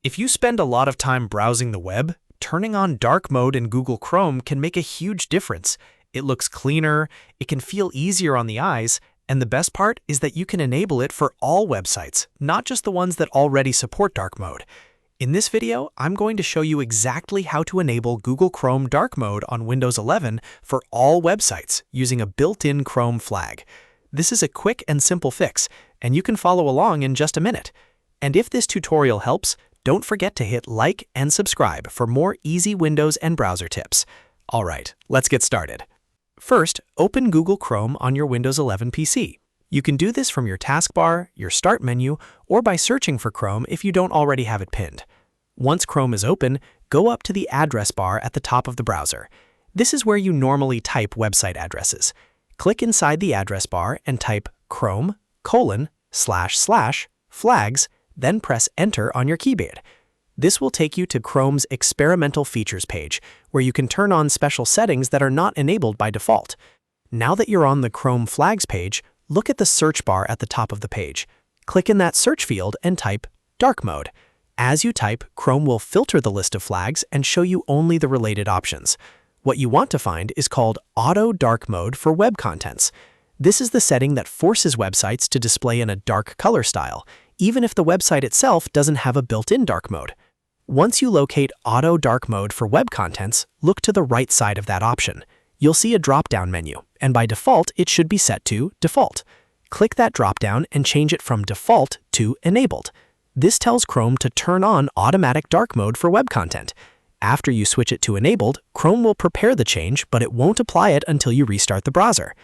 If you spend a lot of time browsing the web, turning on dark mode in Google Chrome can make a huge difference. It looks cleaner, it can feel easier on the eyes, and the best part is that you can enable it for all websites, not just the ones that already support dark mode. In this video, I'm going to show you exactly how to enable Google Chrome dark mode on Windows 11 for all websites using a built-in Chrome flag. This is a quick and simple fix, and you can follow along in just a minute. And if this tutorial helps, don't forget to hit like and subscribe for more easy Windows and browser tips. All right, let's get started. First, open Google Chrome on your Windows 11 PC. You can do this from your taskbar, your Start menu, or by searching for Chrome if you don't already have it pinned. Once Chrome is open, go up to the address bar at the top of the browser. This is where you normally type website addresses. Click inside the address bar and type chrome://flags, then press Enter on your keyboard. This will take you to Chrome's Experimental Features page, where you can turn on special settings that are not enabled by default. Now that you're on the Chrome Flags page, look at the search bar at the top of the page. Click in that search field and type Dark Mode. As you type, Chrome will filter the list of flags and show you only the related options. What you want to find is called Auto Dark Mode for web contents. This is the setting that forces websites to display in a dark color style, even if the website itself doesn't have a built-in dark mode. Once you locate Auto Dark Mode for web contents, look to the right side of that option. You'll see a drop-down menu, and by default, it should be set to Default. Click that drop-down and change it from Default to Enabled. This tells Chrome to turn on automatic dark mode for web content. After you switch it to Enabled, Chrome will prepare the change, but it won't apply it until you restart the browser.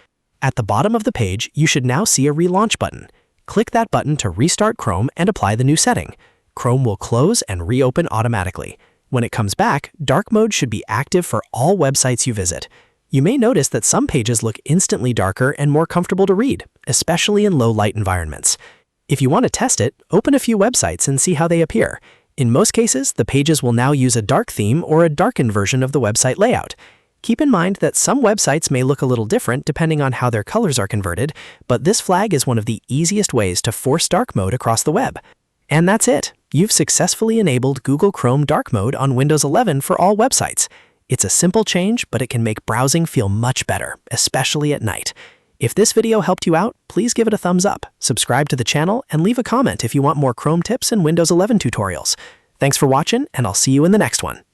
At the bottom of the page, you should now see a Relaunch button. Click that button to restart Chrome and apply the new setting. Chrome will close and reopen automatically. When it comes back, dark mode should be active for all websites you visit. You may notice that some pages look instantly darker and more comfortable to read, especially in low-light environments. If you want to test it, open a few websites and see how they appear. In most cases, the pages will now use a dark theme or a darkened version of the website layout. Keep in mind that some websites may look a little different depending on how their colors are converted, but this flag is one of the easiest ways to force dark mode across the web. And that's it. You've successfully enabled Google Chrome dark mode on Windows 11 for all websites. It's a simple change, but it can make browsing feel much better, especially at night. If this video helped you out, please give it a thumbs up, subscribe to the channel, and leave a comment if you want more Chrome tips and Windows 11 tutorials. Thanks for watching, and I'll see you in the next one.